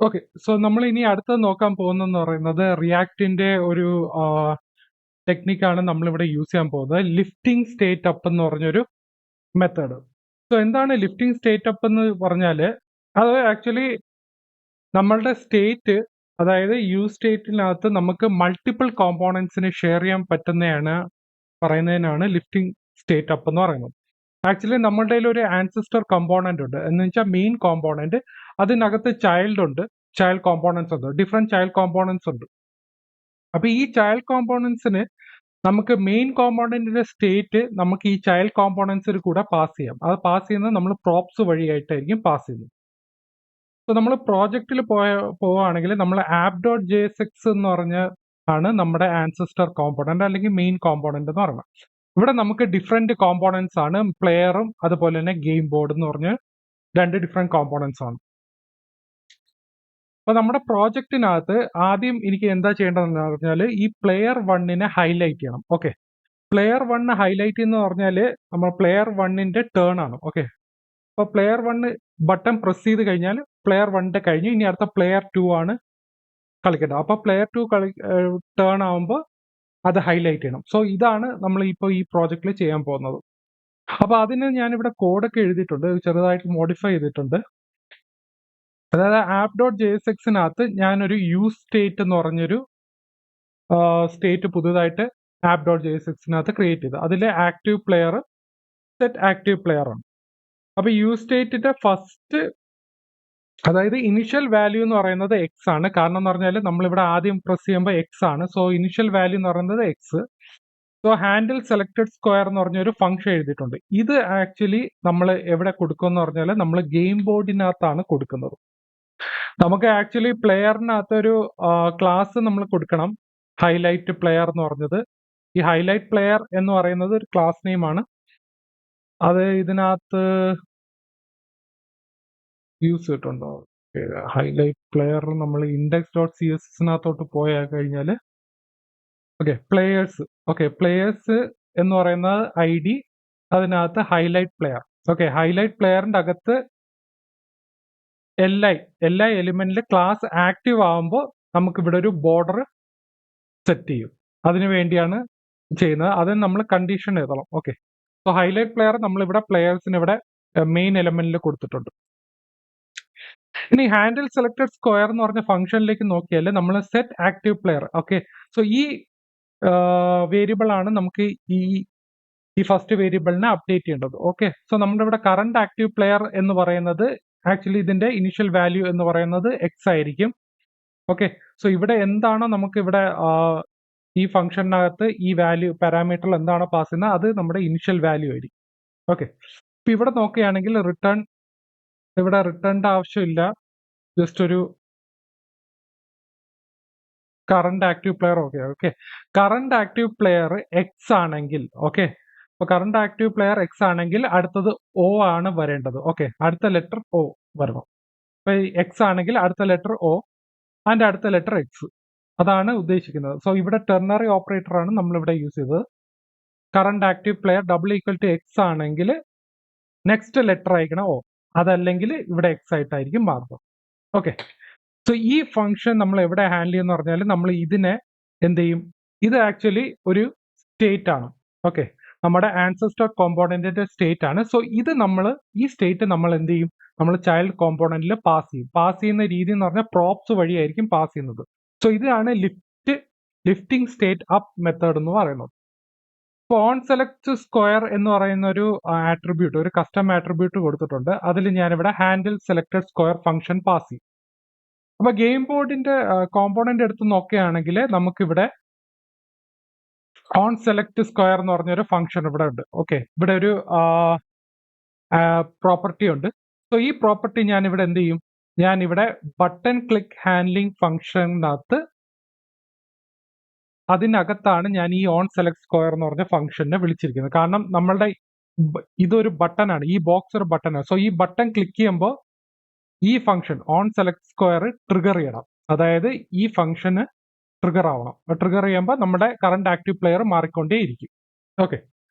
Okay. So നമ്മൾ ഇനി അടുത്തത് നോക്കാൻ പോകുന്നതെന്ന് പറയുന്നത് റിയാക്ടിന്റെ ഒരു ടെക്നിക്കാണ് നമ്മളിവിടെ യൂസ് ചെയ്യാൻ പോകുന്നത്. ലിഫ്റ്റിംഗ് സ്റ്റേറ്റ് അപ്പ് എന്ന് പറഞ്ഞൊരു മെത്തേഡ്. സോ എന്താണ് ലിഫ്റ്റിംഗ് സ്റ്റേറ്റ് അപ്പ് എന്ന് പറഞ്ഞാൽ അത് ആക്ച്വലി നമ്മളുടെ സ്റ്റേറ്റ്, അതായത് യു സ്റ്റേറ്റിനകത്ത് നമുക്ക് മൾട്ടിപ്പിൾ കോമ്പോണൻസിന് ഷെയർ ചെയ്യാൻ പറ്റുന്നതാണ് പറയുന്നതിനാണ് ലിഫ്റ്റിംഗ് സ്റ്റേറ്റ് അപ്പ് എന്ന് പറയുന്നത്. ആക്ച്വലി നമ്മളുടെ ഒരു ആൻസിസ്റ്റർ കോമ്പോണന്റ് ഉണ്ട്, എന്ന് വെച്ചാൽ മെയിൻ കോമ്പോണന്റ്. അതിനകത്ത് ചൈൽഡ് ഉണ്ട്, ചൈൽഡ് കോമ്പോണൻസ് ഉണ്ട്, ഡിഫറെന്റ് ചൈൽഡ് കോമ്പോണൻസ് ഉണ്ട്. അപ്പൊ ഈ ചൈൽഡ് കോമ്പോണൻസിന് നമുക്ക് മെയിൻ കോമ്പോണന്റിന്റെ സ്റ്റേറ്റ് നമുക്ക് ഈ ചൈൽഡ് കോമ്പോണൻസിൽ കൂടെ പാസ് ചെയ്യാം. അത് പാസ് ചെയ്യുന്നത് നമ്മൾ പ്രോപ്സ് വഴിയായിട്ടായിരിക്കും പാസ് ചെയ്യുന്നത്. സോ നമ്മൾ പ്രോജക്റ്റിൽ പോവുകയാണെങ്കിൽ നമ്മൾ app dot J S X എന്ന് പറഞ്ഞ ആണ് നമ്മുടെ ആൻസിസ്റ്റർ കോമ്പോണന്റ് അല്ലെങ്കിൽ മെയിൻ കോമ്പോണന്റ് എന്ന് പറയുന്നത്. ഇവിടെ നമുക്ക് ഡിഫറെന്റ് കോമ്പോണൻസ് ആണ്, പ്ലെയറും അതുപോലെ തന്നെ ഗെയിം ബോർഡ് എന്ന് പറഞ്ഞ രണ്ട് ഡിഫറെന്റ് കോമ്പോണൻസ് ആണ്. അപ്പൊ നമ്മുടെ പ്രോജക്റ്റിനകത്ത് ആദ്യം എനിക്ക് എന്താ ചെയ്യേണ്ടതെന്ന് പറഞ്ഞാൽ ഈ പ്ലെയർ വണ്ണിനെ ഹൈലൈറ്റ് ചെയ്യണം. ഓക്കെ, പ്ലെയർ വണ്ണ് ഹൈലൈറ്റ് എന്ന് പറഞ്ഞാൽ നമ്മൾ പ്ലെയർ വണ്ണിന്റെ ടേൺ ആണ്. ഓക്കെ, അപ്പൊ പ്ലെയർ വണ്ണ് ബട്ടൺ പ്രസ് ചെയ്ത് കഴിഞ്ഞാൽ പ്ലെയർ വണ്ണിന്റെ കഴിഞ്ഞു, ഇനി അടുത്ത പ്ലെയർ ടു ആണ് കളിക്കേണ്ടത്. അപ്പൊ പ്ലെയർ ടു ടേൺ ആവുമ്പോൾ അത് ഹൈലൈറ്റ് ചെയ്യണം. സോ ഇതാണ് നമ്മൾ ഇപ്പോൾ ഈ പ്രോജക്റ്റിൽ ചെയ്യാൻ പോകുന്നത്. അപ്പൊ അതിന് ഞാനിവിടെ കോഡൊക്കെ എഴുതിയിട്ടുണ്ട്, ചെറുതായിട്ട് മോഡിഫൈ ചെയ്തിട്ടുണ്ട്. അതായത് ആപ്പ് ഡോട്ട് ജെ എസ് എക്സിനകത്ത് ഞാനൊരു യൂസ് സ്റ്റേറ്റ് എന്ന് പറഞ്ഞൊരു സ്റ്റേറ്റ് പുതുതായിട്ട് ആപ്പ് ഡോട്ട് ജെ എസ് എക്സിനകത്ത് ക്രിയേറ്റ് ചെയ്തു. അതിലെ active player set active player ആണ്. അപ്പൊ യൂസ് സ്റ്റേറ്റിന്റെ ഫസ്റ്റ്, അതായത് ഇനിഷ്യൽ വാല്യൂ എന്ന് പറയുന്നത് എക്സ് ആണ്. കാരണം എന്ന് പറഞ്ഞാൽ നമ്മളിവിടെ ആദ്യം പ്രസ് ചെയ്യുമ്പോൾ എക്സ് ആണ്. സോ ഇനിഷ്യൽ വാല്യൂ എന്ന് പറയുന്നത് X. So handle selected square എന്ന് പറഞ്ഞൊരു ഫംഗ്ഷൻ എഴുതിയിട്ടുണ്ട്. ഇത് ആക്ച്വലി നമ്മൾ എവിടെ കൊടുക്കും എന്ന് പറഞ്ഞാൽ നമ്മൾ ഗെയിം ബോർഡിനകത്താണ് കൊടുക്കുന്നത്. നമുക്ക് ആക്ച്വലി പ്ലെയറിനകത്ത് ഒരു ക്ലാസ് നമ്മൾ കൊടുക്കണം, ഹൈലൈറ്റ് പ്ലെയർ എന്ന് പറഞ്ഞത്. ഈ ഹൈലൈറ്റ് പ്ലെയർ എന്ന് പറയുന്നത് ഒരു ക്ലാസ് നെയിം ആണ്. അത് ഇതിനകത്ത് യൂസ് ചെയ്തിട്ടുണ്ടോ? ഹൈലൈറ്റ് പ്ലെയർ നമ്മൾ ഇൻഡെക്സ് ഡോട്ട് സി എസ് എസിനകത്തോട്ട് പോയാൽ കഴിഞ്ഞാൽ ഓക്കെ, പ്ലെയേഴ്സ്. ഓക്കെ, പ്ലെയേഴ്സ് എന്ന് പറയുന്നത് ഐ ഡി, അതിനകത്ത് ഹൈലൈറ്റ് പ്ലെയർ. ഓക്കെ, ഹൈലൈറ്റ് പ്ലെയറിന്റെ അകത്ത് എല്ലാ എലിമെന്റിലും ക്ലാസ് ആക്റ്റീവ് ആകുമ്പോൾ നമുക്ക് ഇവിടെ ഒരു ബോർഡർ സെറ്റ് ചെയ്യും. അതിനു വേണ്ടിയാണ് ചെയ്യുന്നത്. അതിന് നമ്മൾ കണ്ടീഷൻ എഴുതണം. ഓക്കെ, സോ ഹൈലൈറ്റ് പ്ലെയർ നമ്മളിവിടെ പ്ലെയേഴ്സിന് ഇവിടെ മെയിൻ എലമെന്റിൽ കൊടുത്തിട്ടുണ്ട്. ഇനി ഹാൻഡിൽ സെലക്ടഡ് സ്ക്വയർ എന്ന് പറഞ്ഞ ഫംഗ്ഷനിലേക്ക് നോക്കിയാൽ നമ്മൾ set active player. Okay, so ഈ വേരിയബിൾ ആണ് നമുക്ക് ഈ ഫസ്റ്റ് വേരിയബിളിനെ അപ്ഡേറ്റ് ചെയ്യേണ്ടത്. ഓക്കെ, സോ നമ്മുടെ ഇവിടെ കറണ്ട് ആക്റ്റീവ് പ്ലെയർ എന്ന് പറയുന്നത് ആക്ച്വലി ഇതിന്റെ ഇനിഷ്യൽ വാല്യൂ എന്ന് പറയുന്നത് എക്സ് ആയിരിക്കും. ഓക്കെ, സോ ഇവിടെ എന്താണോ നമുക്ക് ഇവിടെ ഈ ഫംഗ്ഷനകത്ത് ഈ വാല്യൂ പാരാമീറ്ററിൽ എന്താണോ പാസ് ചെയ്യുന്നത് അത് നമ്മുടെ ഇനിഷ്യൽ വാല്യൂ ആയിരിക്കും. ഓക്കെ, ഇപ്പൊ ഇവിടെ നോക്കുകയാണെങ്കിൽ ഇവിടെ റിട്ടേണിന്റെ ആവശ്യമില്ല, ജസ്റ്റ് ഒരു current active player. Okay, current active player X ആണെങ്കിൽ, ഓക്കെ, അപ്പൊ കറണ്ട് ആക്റ്റീവ് പ്ലെയർ എക്സ് ആണെങ്കിൽ അടുത്തത് ഒ ആണ് വരേണ്ടത്. ഓക്കെ, അടുത്ത ലെറ്റർ ഒ വരണം. അപ്പൊ എക്സ് ആണെങ്കിൽ അടുത്ത ലെറ്റർ ഒ, അതിന്റെ അടുത്ത ലെറ്റർ എക്സ്, അതാണ് ഉദ്ദേശിക്കുന്നത്. സോ ഇവിടെ ടെർണറി ഓപ്പറേറ്റർ ആണ് നമ്മൾ ഇവിടെ യൂസ് ചെയ്തത്. Current active player double equal to X ആണെങ്കിൽ നെക്സ്റ്റ് ലെറ്റർ ആയിരിക്കണം ഒ, അതല്ലെങ്കിൽ ഇവിടെ എക്സ് ആയിട്ടായിരിക്കും മാറുന്നത്. ഓക്കെ, സോ ഈ ഫംഗ്ഷൻ നമ്മൾ എവിടെ ഹാൻഡിൽ ചെയ്യുന്ന പറഞ്ഞാൽ നമ്മൾ ഇതിനെ എന്ത് ചെയ്യും, ഇത് ആക്ച്വലി ഒരു സ്റ്റേറ്റ് ആണ്. ഓക്കെ, നമ്മുടെ ആൻസിസ്റ്റർ കോമ്പോണന്റിന്റെ സ്റ്റേറ്റ് ആണ്. സോ ഇത് ഈ സ്റ്റേറ്റ് നമ്മൾ എന്ത് ചെയ്യും, നമ്മൾ ചൈൽഡ് കോമ്പോണന്റിൽ പാസ് ചെയ്യും. പാസ് ചെയ്യുന്ന രീതി എന്ന് പറഞ്ഞാൽ പ്രോപ്സ് വഴിയായിരിക്കും പാസ് ചെയ്യുന്നത്. സോ ഇതാണ് ലിഫ്റ്റിംഗ് സ്റ്റേറ്റ് അപ്പ് മെത്തേഡ് എന്ന് പറയുന്നത്. ഓൺ സെലക്ട് സ്ക്വയർ എന്ന് പറയുന്ന ഒരു ആട്രിബ്യൂട്ട്, ഒരു കസ്റ്റം ആട്രിബ്യൂട്ട് കൊടുത്തിട്ടുണ്ട്. അതിൽ ഞാനിവിടെ handle selected square function pass ചെയ്യും. അപ്പൊ ഗെയിം ബോർഡിന്റെ കോമ്പോണന്റ് എടുത്ത് നോക്കുകയാണെങ്കിൽ നമുക്കിവിടെ ഓൺ സെലക്ട് സ്ക്വയർ എന്ന് പറഞ്ഞൊരു ഫംഗ്ഷൻ ഇവിടെ ഉണ്ട്. ഓക്കെ, ഇവിടെ ഒരു പ്രോപ്പർട്ടി ഉണ്ട്. സോ ഈ പ്രോപ്പർട്ടി ഞാൻ ഇവിടെ എന്ത് ചെയ്യും, ഞാൻ ഇവിടെ ബട്ടൺ ക്ലിക്ക് ഹാൻഡ്ലിംഗ് ഫംഗ്ഷനകത്ത് അതിനകത്താണ് ഞാൻ ഈ ഓൺ സെലക്ട് സ്ക്വയർ എന്ന് പറഞ്ഞ ഫംഗ്ഷനെ വിളിച്ചിരിക്കുന്നത്. കാരണം നമ്മളുടെ ഇതൊരു ബട്ടൺ ആണ്, ഈ ബോക്സ് ഒരു ബട്ടൺ ആണ്. സോ ഈ ബട്ടൺ ക്ലിക്ക് ചെയ്യുമ്പോൾ ഈ function on select square trigger ചെയ്യണം. അതായത് ഈ ഫംഗ്ഷന് ട്രിഗർ ആവണം. ട്രിഗർ ചെയ്യുമ്പോൾ നമ്മുടെ കറണ്ട് ആക്റ്റീവ് പ്ലെയർ മാറിക്കൊണ്ടേയിരിക്കും. ഓക്കെ,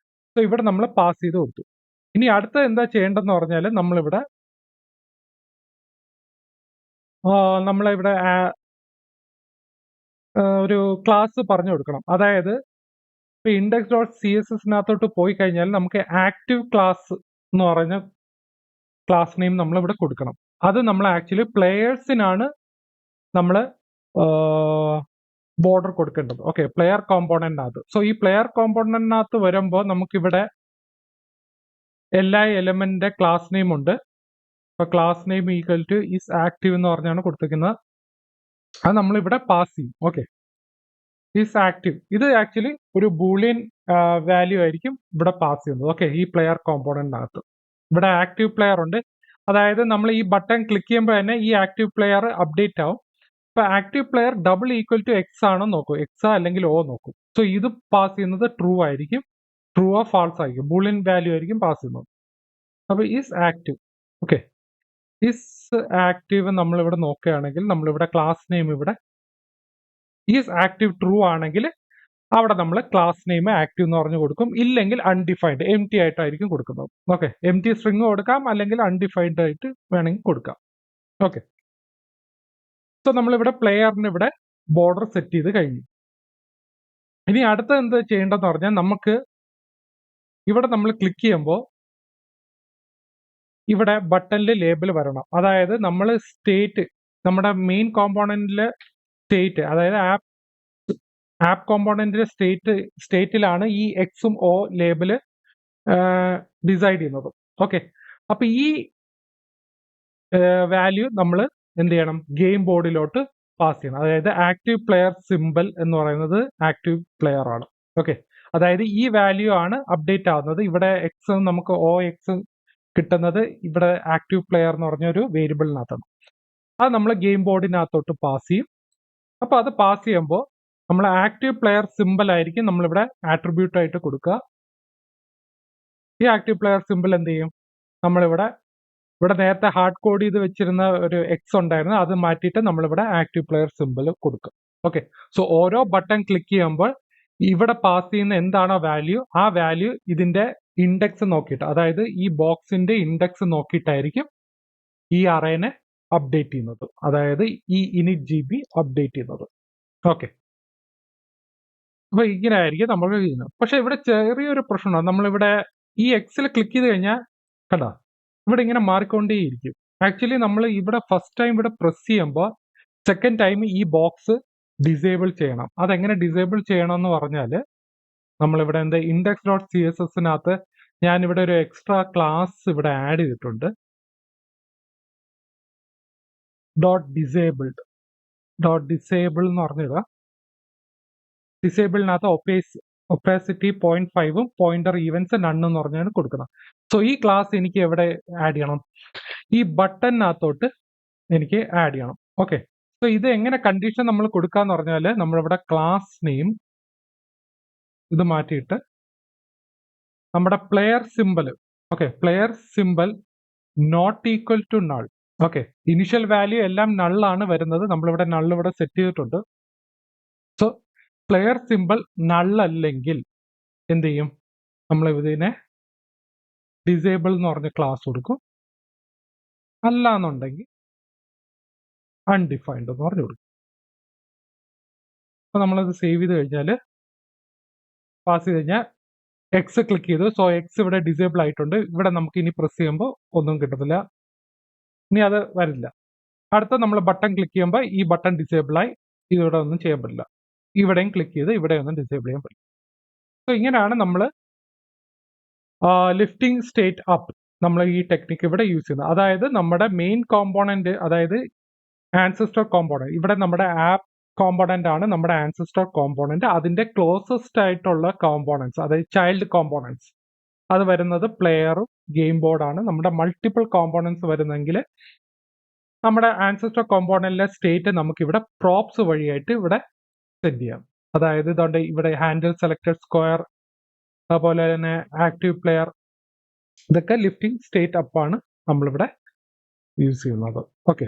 സോ ഇവിടെ നമ്മൾ പാസ് ചെയ്ത് കൊടുത്തു. ഇനി അടുത്ത എന്താ ചെയ്യേണ്ടതെന്ന് പറഞ്ഞാൽ നമ്മളിവിടെ നമ്മളിവിടെ ഒരു ക്ലാസ് പറഞ്ഞു കൊടുക്കണം. അതായത് ഇപ്പൊ ഇൻഡെക്സ് ഡോട്ട് സി എസ് എസിനകത്തോട്ട് പോയി കഴിഞ്ഞാൽ നമുക്ക് ആക്റ്റീവ് ക്ലാസ് എന്ന് പറഞ്ഞ ക്ലാസ് നെയിം നമ്മൾ ഇവിടെ കൊടുക്കണം. അത് നമ്മൾ ആക്ച്വലി പ്ലെയേഴ്സിനാണ് നമ്മൾ ബോർഡർ കൊടുക്കേണ്ടത്. ഓക്കെ, പ്ലെയർ കോമ്പോണന്റിനകത്ത്. സോ ഈ പ്ലെയർ കോമ്പോണന്റിനകത്ത് വരുമ്പോൾ നമുക്കിവിടെ എല്ലാ എലമെന്റിന്റെ ക്ലാസ് നെയിം ഉണ്ട്. ഇപ്പൊ class name equal to is active എന്ന് പറഞ്ഞാണ് കൊടുത്തിരിക്കുന്നത്. അത് നമ്മളിവിടെ പാസ് ചെയ്യും. Okay, is active. ഇത് ആക്ച്വലി ഒരു ബൂളിയൻ വാല്യൂ ആയിരിക്കും ഇവിടെ പാസ് ചെയ്യുന്നത്. ഓക്കെ, ഈ പ്ലെയർ കോമ്പോണന്റിനകത്ത് ഇവിടെ ആക്റ്റീവ് പ്ലെയർ ഉണ്ട്. അതായത് നമ്മൾ ഈ ബട്ടൺ ക്ലിക്ക് ചെയ്യുമ്പോൾ തന്നെ ഈ ആക്റ്റീവ് പ്ലെയർ അപ്ഡേറ്റ് ആവും. ഇപ്പൊ active player double equal to X ആണോ നോക്കൂ, എക്സ് അല്ലെങ്കിൽ ഓ നോക്കും. സോ ഇത് പാസ് ചെയ്യുന്നത് ട്രൂ ആയിരിക്കും, ട്രൂ ഓർ ഫാൾസ് ആയിരിക്കും, ബൂളിയൻ വാല്യൂ ആയിരിക്കും പാസ് ചെയ്യുന്നത്. അപ്പൊ is active. Okay, is active നമ്മൾ ഇവിടെ നോക്കുകയാണെങ്കിൽ നമ്മളിവിടെ ക്ലാസ് നെയിം ഇവിടെ ഈസ് ആക്റ്റീവ് ട്രൂ ആണെങ്കിൽ അവിടെ നമ്മൾ ക്ലാസ് നെയിം ആക്റ്റീവ് എന്ന് പറഞ്ഞു കൊടുക്കും. ഇല്ലെങ്കിൽ അൺഡിഫൈൻഡ് എം ടി ആയിട്ടായിരിക്കും കൊടുക്കുന്നത്. ഓക്കെ, എം ടി സ്ട്രിങ് കൊടുക്കാം, അല്ലെങ്കിൽ അൺഡിഫൈൻഡ് ആയിട്ട് വേണമെങ്കിൽ കൊടുക്കാം. ഓക്കെ, സോ നമ്മളിവിടെ പ്ലെയറിന് ഇവിടെ ബോർഡർ സെറ്റ് ചെയ്ത് കഴിഞ്ഞു. ഇനി അടുത്ത എന്ത് ചെയ്യേണ്ടതെന്ന് പറഞ്ഞാൽ നമുക്ക് ഇവിടെ നമ്മൾ ക്ലിക്ക് ചെയ്യുമ്പോൾ ഇവിടെ ബട്ടണിൽ ലേബിൾ വരണം. അതായത് നമ്മൾ സ്റ്റേറ്റ്, നമ്മുടെ മെയിൻ കോമ്പോണന്റിലെ സ്റ്റേറ്റ്, അതായത് ആപ്പ് കോമ്പോണന്റിലെ സ്റ്റേറ്റിലാണ് ഈ എക്സും ഓ ലേബിള് ഡിസൈഡ് ചെയ്യുന്നത്. ഓക്കെ, അപ്പൊ ഈ വാല്യൂ നമ്മൾ എന്ത് ചെയ്യണം, ഗെയിം ബോർഡിലോട്ട് പാസ് ചെയ്യണം. അതായത് ആക്റ്റീവ് പ്ലെയർ സിമ്പിൾ എന്ന് പറയുന്നത് ആക്റ്റീവ് പ്ലെയർ ആണ്. ഓക്കെ, അതായത് ഈ വാല്യൂ ആണ് അപ്ഡേറ്റ് ആവുന്നത്. ഇവിടെ എക്സ് നമുക്ക് ഓ എക്സ് കിട്ടുന്നത് ഇവിടെ ആക്റ്റീവ് പ്ലെയർ എന്ന് പറഞ്ഞ ഒരു വേരിയബിളിനകത്താണ്. അത് നമ്മൾ ഗെയിം ബോർഡിനകത്തോട്ട് പാസ് ചെയ്യും. അപ്പൊ അത് പാസ് ചെയ്യുമ്പോൾ നമ്മൾ ആക്റ്റീവ് പ്ലെയർ സിമ്പിൾ ആയിരിക്കും നമ്മളിവിടെ ആട്രിബ്യൂട്ട് ആയിട്ട് കൊടുക്കുക. ഈ ആക്റ്റീവ് പ്ലെയർ സിമ്പിൾ എന്ത് ചെയ്യും, നമ്മളിവിടെ നേരത്തെ ഹാർഡ് കോഡ് ചെയ്ത് വെച്ചിരുന്ന ഒരു എക്സ് ഉണ്ടായിരുന്നു, അത് മാറ്റിയിട്ട് നമ്മളിവിടെ ആക്റ്റീവ് പ്ലെയർ സിമ്പിൾ കൊടുക്കും. ഓക്കെ, സോ ഓരോ ബട്ടൺ ക്ലിക്ക് ചെയ്യുമ്പോൾ ഇവിടെ പാസ് ചെയ്യുന്ന എന്താണോ വാല്യൂ, ആ വാല്യൂ ഇതിന്റെ ഇൻഡെക്സ് നോക്കിയിട്ട്, അതായത് ഈ ബോക്സിന്റെ ഇൻഡെക്സ് നോക്കിയിട്ടായിരിക്കും ഈ അറേനെ അപ്ഡേറ്റ് ചെയ്യുന്നത്, അതായത് ഈ init gb അപ്ഡേറ്റ് ചെയ്യുന്നത്. ഓക്കെ, അപ്പൊ ഇങ്ങനെ ആയിരിക്കും നമ്മൾ ചെയ്യുന്നത്. പക്ഷെ ഇവിടെ ചെറിയൊരു പ്രശ്നമാണ്. നമ്മളിവിടെ ഈ എക്സിൽ ക്ലിക്ക് ചെയ്ത് കഴിഞ്ഞാൽ കണ്ടോ, ഇവിടെ ഇങ്ങനെ മാറിക്കൊണ്ടേയിരിക്കും. ആക്ച്വലി നമ്മൾ ഇവിടെ ഫസ്റ്റ് ടൈം ഇവിടെ പ്രസ് ചെയ്യുമ്പോൾ സെക്കൻഡ് ടൈം ഈ ബോക്സ് ഡിസേബിൾ ചെയ്യണം. അതെങ്ങനെ ഡിസേബിൾ ചെയ്യണം എന്ന് പറഞ്ഞാൽ നമ്മളിവിടെ എന്താ ഇൻഡെക്സ് ഡോട്ട് സി എസ് എസിനകത്ത് ഞാനിവിടെ ഒരു എക്സ്ട്രാ ക്ലാസ് ഇവിടെ ആഡ് ചെയ്തിട്ടുണ്ട്. ഡിസേബിൾ എന്ന് പറഞ്ഞിടുക. ഡിസേബിളിനകത്ത് ഒപ്പാസിറ്റി 0.5 പോയിന്റർ ഈവൻസ് നൺ എന്ന് പറഞ്ഞാണ് കൊടുക്കുന്നത്. സോ ഈ ക്ലാസ് എനിക്ക് എവിടെ ആഡ് ചെയ്യണം, ഈ ബട്ടണിനകത്തോട്ട് എനിക്ക് ആഡ് ചെയ്യണം. ഓക്കെ, സോ ഇത് എങ്ങനെ കണ്ടീഷൻ നമ്മൾ കൊടുക്കാന്ന് പറഞ്ഞാൽ നമ്മളിവിടെ ക്ലാസ് നെയിം ഇത് മാറ്റിയിട്ട് നമ്മുടെ player simple, okay, player simple not equal to null. Okay, initial value എല്ലാം നള്ളാണ് വരുന്നത്, നമ്മളിവിടെ നൾ ഇവിടെ സെറ്റ് ചെയ്തിട്ടുണ്ട്. സോ പ്ലെയർ സിമ്പിൾ നള്ളല്ലെങ്കിൽ എന്ത് ചെയ്യും, നമ്മൾ ഇതിനെ ഡിസേബിൾ എന്ന് പറഞ്ഞ ക്ലാസ് കൊടുക്കും. അല്ല എന്നുണ്ടെങ്കിൽ അൺഡിഫൈൻഡ് എന്ന് പറഞ്ഞു കൊടുക്കും. അപ്പൊ നമ്മളത് സേവ് ചെയ്ത് കഴിഞ്ഞാൽ പാസ് ചെയ്ത് കഴിഞ്ഞാൽ എക്സ് ക്ലിക്ക് ചെയ്തു. സോ എക്സ് ഇവിടെ ഡിസേബിൾ ആയിട്ടുണ്ട്. ഇവിടെ നമുക്ക് ഇനി പ്രസ് ചെയ്യുമ്പോൾ ഒന്നും കിട്ടത്തില്ല, ഇനി അത് വരില്ല. അടുത്ത നമ്മൾ ബട്ടൺ ക്ലിക്ക് ചെയ്യുമ്പോൾ ഈ ബട്ടൺ ഡിസേബിൾ ആയി, ഇതിവിടെ ഒന്നും ചെയ്യാൻ പറ്റില്ല. ഇവിടെയും ക്ലിക്ക് ചെയ്ത് ഇവിടെ ഒന്നും ഡിസേബിൾ ചെയ്യാൻ പറ്റില്ല. സോ ഇങ്ങനെയാണ് നമ്മൾ ലിഫ്റ്റിംഗ് സ്റ്റേറ്റ് അപ്പ് നമ്മൾ ഈ ടെക്നിക്ക് ഇവിടെ യൂസ് ചെയ്യുന്നത്. അതായത് നമ്മുടെ മെയിൻ കോമ്പോണന്റ്, അതായത് ആൻസിസ്റ്റർ കോമ്പോണന്റ്, ഇവിടെ നമ്മുടെ ആപ്പ് കോമ്പോണന്റ് ആണ് നമ്മുടെ ആൻസിസ്റ്റർ കോമ്പോണന്റ്. അതിന്റെ ക്ലോസസ്റ്റ് ആയിട്ടുള്ള കോമ്പോണൻസ്, അതായത് ചൈൽഡ് കോമ്പോണൻസ്, അത് വരുന്നത് പ്ലെയറും ഗെയിം ബോർഡാണ്. നമ്മുടെ മൾട്ടിപ്പിൾ കോമ്പോണൻസ് വരുന്നെങ്കിൽ നമ്മുടെ ആൻസിസ്റ്റർ കോമ്പോണന്റിലെ സ്റ്റേറ്റ് നമുക്ക് ഇവിടെ പ്രോപ്സ് വഴിയായിട്ട് ഇവിടെ സെറ്റ് ചെയ്യാം. അതായത് ഇതുകൊണ്ട് ഇവിടെ ഹാൻഡിൽ സെലക്ടഡ് സ്ക്വയർ, അതുപോലെ തന്നെ ആക്റ്റീവ് പ്ലെയർ, ഇതൊക്കെ ലിഫ്റ്റിംഗ് സ്റ്റേറ്റ് അപ്പാണ് നമ്മളിവിടെ യൂസ് ചെയ്യുന്നത്. ഓക്കെ.